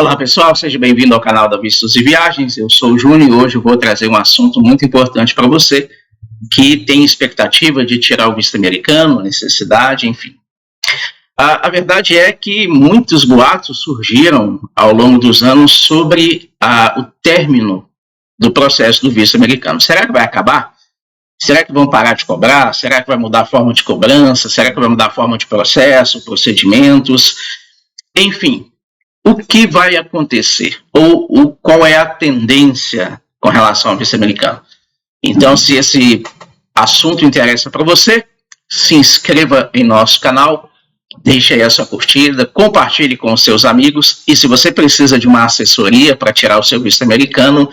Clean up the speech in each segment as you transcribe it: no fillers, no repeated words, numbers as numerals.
Olá pessoal, seja bem-vindo ao canal da Vistos e Viagens. Eu sou o Júnior e hoje eu vou trazer um assunto muito importante para você que tem expectativa de tirar o visto americano, necessidade, enfim. A verdade é que muitos boatos surgiram ao longo dos anos sobre o término do processo do visto americano. Será que vai acabar? Será que vão parar de cobrar? Será que vai mudar a forma de cobrança? Será que vai mudar a forma de processo, procedimentos? Enfim, o que vai acontecer? Ou qual é a tendência com relação ao visto americano? Então, se esse assunto interessa para você, se inscreva em nosso canal, deixe aí a sua curtida, compartilhe com os seus amigos e se você precisa de uma assessoria para tirar o seu visto americano,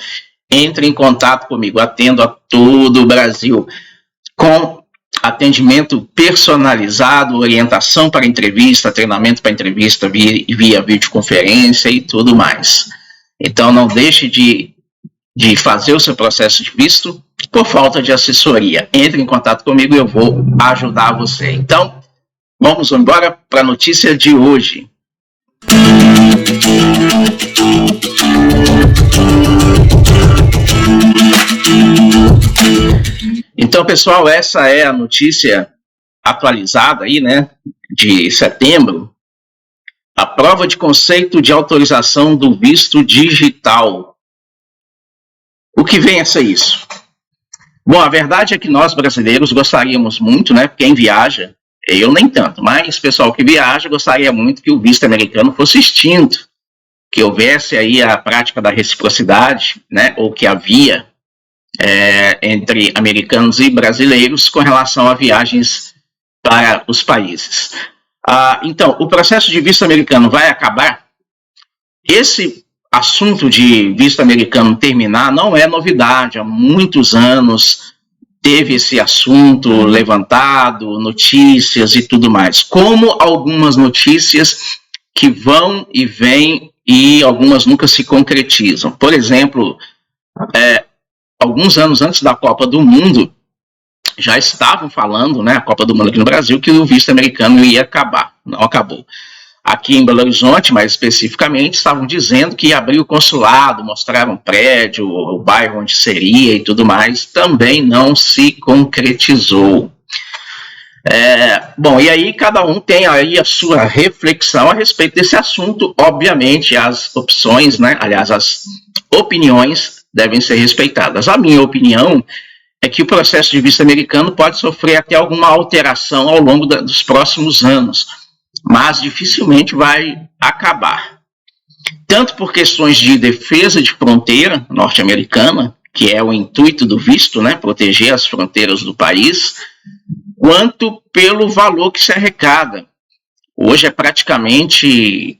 entre em contato comigo, atendo a todo o Brasil, com atendimento personalizado, orientação para entrevista, treinamento para entrevista via videoconferência e tudo mais. Então não deixe de fazer o seu processo de visto por falta de assessoria. Entre em contato comigo e eu vou ajudar você. Então, vamos embora para a notícia de hoje. Então, pessoal, essa é a notícia atualizada aí, né, de setembro. A prova de conceito de autorização do visto digital. O que vem a ser isso? Bom, a verdade é que nós brasileiros gostaríamos muito, né, quem viaja, eu nem tanto, mas o pessoal que viaja gostaria muito que o visto americano fosse extinto, que houvesse aí a prática da reciprocidade, né, ou que havia entre americanos e brasileiros com relação a viagens para os países. Então, o processo de visto americano vai acabar? Esse assunto de visto americano terminar não é novidade, há muitos anos teve esse assunto levantado, notícias e tudo mais, como algumas notícias que vão e vêm e algumas nunca se concretizam. Por exemplo, alguns anos antes da Copa do Mundo, já estavam falando, né, a Copa do Mundo aqui no Brasil, que o visto americano ia acabar. Não acabou. Aqui em Belo Horizonte, mais especificamente, estavam dizendo que ia abrir o consulado, mostraram um prédio, o bairro onde seria e tudo mais, também não se concretizou. Bom, e aí cada um tem aí a sua reflexão a respeito desse assunto. Obviamente, as opções, né, aliás, as opiniões devem ser respeitadas. A minha opinião é que o processo de visto americano pode sofrer até alguma alteração ao longo dos próximos anos, mas dificilmente vai acabar. Tanto por questões de defesa de fronteira norte-americana, que é o intuito do visto, né, proteger as fronteiras do país, quanto pelo valor que se arrecada. Hoje é praticamente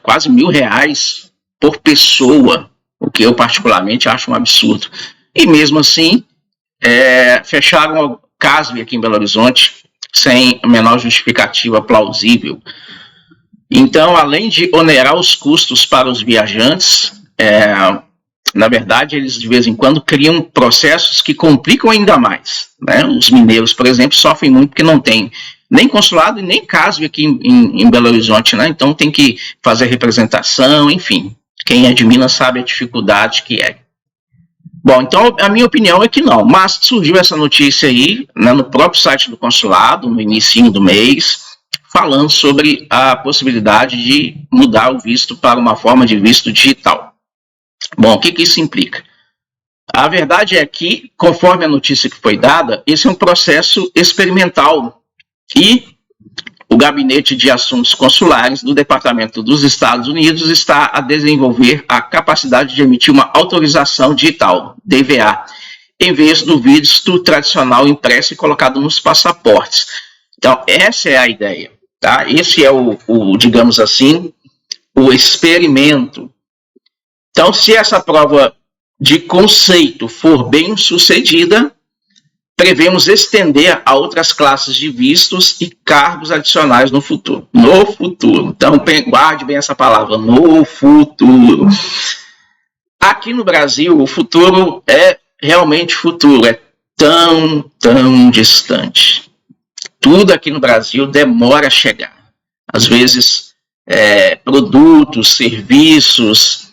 quase R$1.000 por pessoa, o que eu particularmente acho um absurdo. E mesmo assim, fecharam o CASV aqui em Belo Horizonte sem a menor justificativa plausível. Então, além de onerar os custos para os viajantes, na verdade, eles de vez em quando criam processos que complicam ainda mais, né? Os mineiros, por exemplo, sofrem muito porque não tem nem consulado e nem CASV aqui em Belo Horizonte, né? Então tem que fazer representação, enfim. Quem é de Minas sabe a dificuldade que é. Bom, então a minha opinião é que não, mas surgiu essa notícia aí, né, no próprio site do consulado, no início do mês, falando sobre a possibilidade de mudar o visto para uma forma de visto digital. Bom, o que isso implica? A verdade é que, conforme a notícia que foi dada, esse é um processo experimental e o Gabinete de Assuntos Consulares do Departamento dos Estados Unidos está a desenvolver a capacidade de emitir uma autorização digital, DVA, em vez do visto tradicional impresso e colocado nos passaportes. Então, essa é a ideia, tá? Esse é digamos assim, o experimento. Então, se essa prova de conceito for bem sucedida, prevemos estender a outras classes de vistos e cargos adicionais no futuro. No futuro. Então, guarde bem essa palavra, no futuro. Aqui no Brasil, o futuro é realmente futuro, é tão distante. Tudo aqui no Brasil demora a chegar. Às vezes, produtos, serviços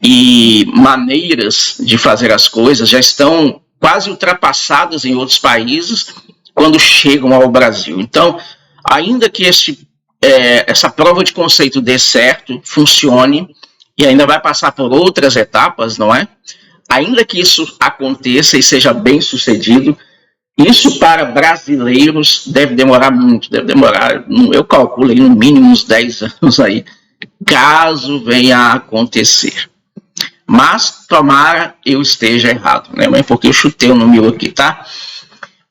e maneiras de fazer as coisas já estão quase ultrapassadas em outros países quando chegam ao Brasil. Então, ainda que essa prova de conceito dê certo, funcione, e ainda vai passar por outras etapas, não é? Ainda que isso aconteça e seja bem sucedido, isso para brasileiros deve demorar muito, deve demorar, eu calculo aí no mínimo uns 10 anos aí, caso venha a acontecer. Mas tomara eu esteja errado, né? Porque eu chutei o número aqui, tá?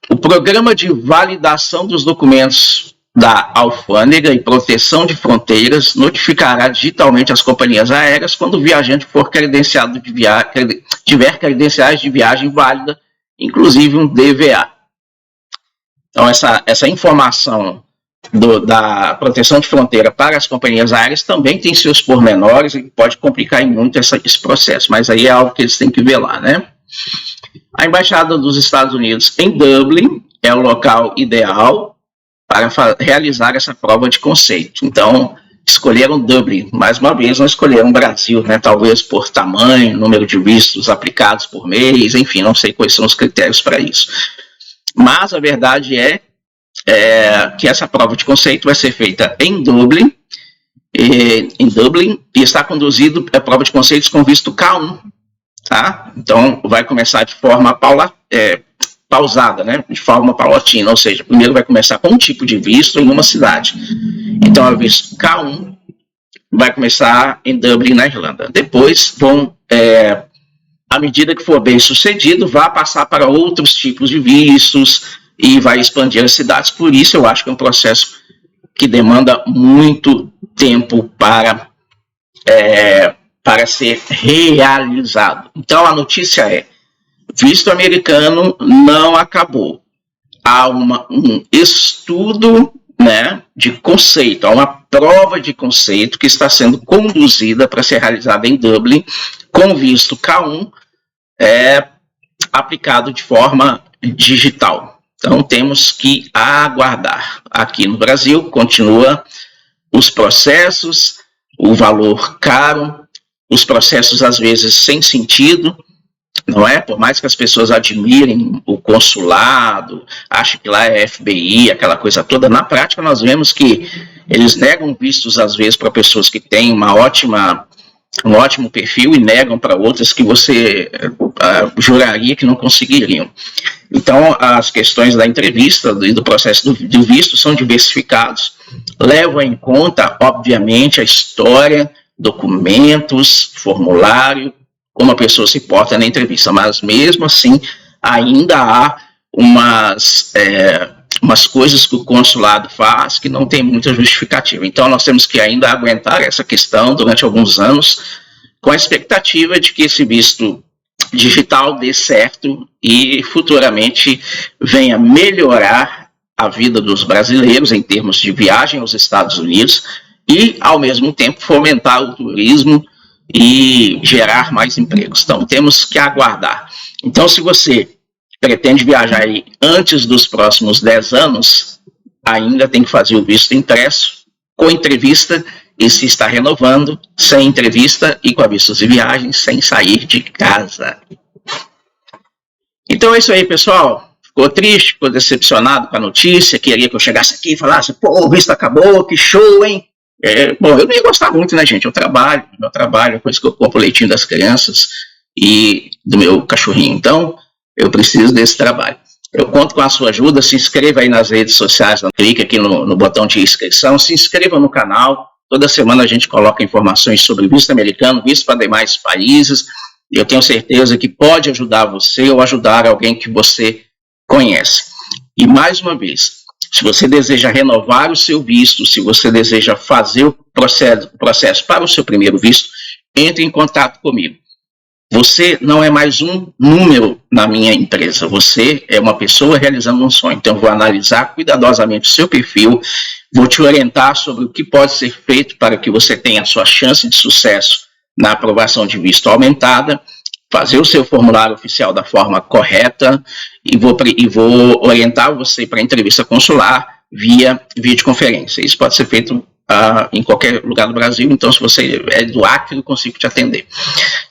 O programa de validação dos documentos da Alfândega e Proteção de Fronteiras notificará digitalmente as companhias aéreas quando o viajante for credenciado tiver credenciais de viagem válida, inclusive um DVA. Então, essa informação da proteção de fronteira para as companhias aéreas também tem seus pormenores e pode complicar muito esse processo, mas aí é algo que eles têm que ver lá, né? A Embaixada dos Estados Unidos em Dublin é o local ideal para realizar essa prova de conceito. Então, escolheram Dublin. Mais uma vez, não escolheram o Brasil, né? Talvez por tamanho, número de vistos aplicados por mês, enfim, não sei quais são os critérios para isso. Mas a verdade é que essa prova de conceito vai ser feita em Dublin, e está conduzido a prova de conceitos com visto K1, tá? Então, vai começar de forma pausada, né? De forma paulatina, ou seja, primeiro vai começar com um tipo de visto em uma cidade. Então, o visto K1 vai começar em Dublin, na Irlanda. Depois, à medida que for bem sucedido, vai passar para outros tipos de vistos e vai expandir as cidades. Por isso, eu acho que é um processo que demanda muito tempo para ser realizado. Então, a notícia é: visto americano não acabou. Há um estudo, né, de conceito, há uma prova de conceito que está sendo conduzida para ser realizada em Dublin, com visto K1, aplicado de forma digital. Então, temos que aguardar. Aqui no Brasil, continua os processos, o valor caro, os processos, às vezes, sem sentido, não é? Por mais que as pessoas admirem o consulado, achem que lá é FBI, aquela coisa toda, na prática nós vemos que eles negam vistos, às vezes, para pessoas que têm um ótimo perfil e negam para outras que você juraria que não conseguiriam. Então, as questões da entrevista e do processo do visto são diversificados, levam em conta, obviamente, a história, documentos, formulário, como a pessoa se porta na entrevista, mas mesmo assim ainda há umas coisas que o consulado faz que não tem muita justificativa. Então nós temos que ainda aguentar essa questão durante alguns anos, com a expectativa de que esse visto digital dê certo e futuramente venha melhorar a vida dos brasileiros em termos de viagem aos Estados Unidos e, ao mesmo tempo, fomentar o turismo e gerar mais empregos. Então, temos que aguardar. Então, se você pretende viajar aí antes dos próximos 10 anos, ainda tem que fazer o visto impresso, com entrevista, e se está renovando, sem entrevista e com avisos de viagem, sem sair de casa. Então é isso aí, pessoal. Ficou triste, ficou decepcionado com a notícia, queria que eu chegasse aqui e falasse: pô, o visto acabou, que show, hein? Bom, eu não ia gostar muito, né, gente? Meu trabalho, é coisa que eu compro o leitinho das crianças e do meu cachorrinho. Então, eu preciso desse trabalho. Eu conto com a sua ajuda. Se inscreva aí nas redes sociais, clique aqui no botão de inscrição, se inscreva no canal. Toda semana a gente coloca informações sobre visto americano, visto para demais países. E eu tenho certeza que pode ajudar você ou ajudar alguém que você conhece. E mais uma vez, se você deseja renovar o seu visto, se você deseja fazer o processo para o seu primeiro visto, entre em contato comigo. Você não é mais um número na minha empresa, você é uma pessoa realizando um sonho. Então, eu vou analisar cuidadosamente o seu perfil, vou te orientar sobre o que pode ser feito para que você tenha a sua chance de sucesso na aprovação de visto aumentada, fazer o seu formulário oficial da forma correta e vou orientar você para a entrevista consular via videoconferência. Isso pode ser feito em qualquer lugar do Brasil. Então, se você é do Acre, eu consigo te atender.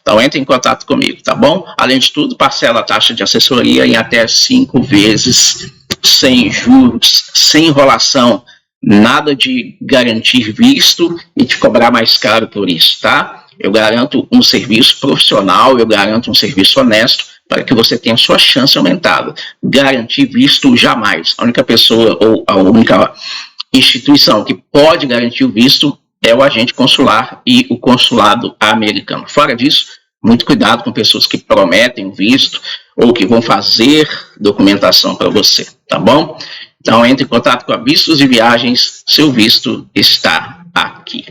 Então, entre em contato comigo, tá bom? Além de tudo, parcela a taxa de assessoria em até 5 vezes, sem juros, sem enrolação, nada de garantir visto e te cobrar mais caro por isso, tá? Eu garanto um serviço profissional, eu garanto um serviço honesto para que você tenha sua chance aumentada. Garantir visto jamais. A única pessoa ou a única instituição que pode garantir o visto é o agente consular e o consulado americano. Fora disso, muito cuidado com pessoas que prometem o visto ou que vão fazer documentação para você, tá bom? Então, entre em contato com a Vistos e Viagens, seu visto está aqui.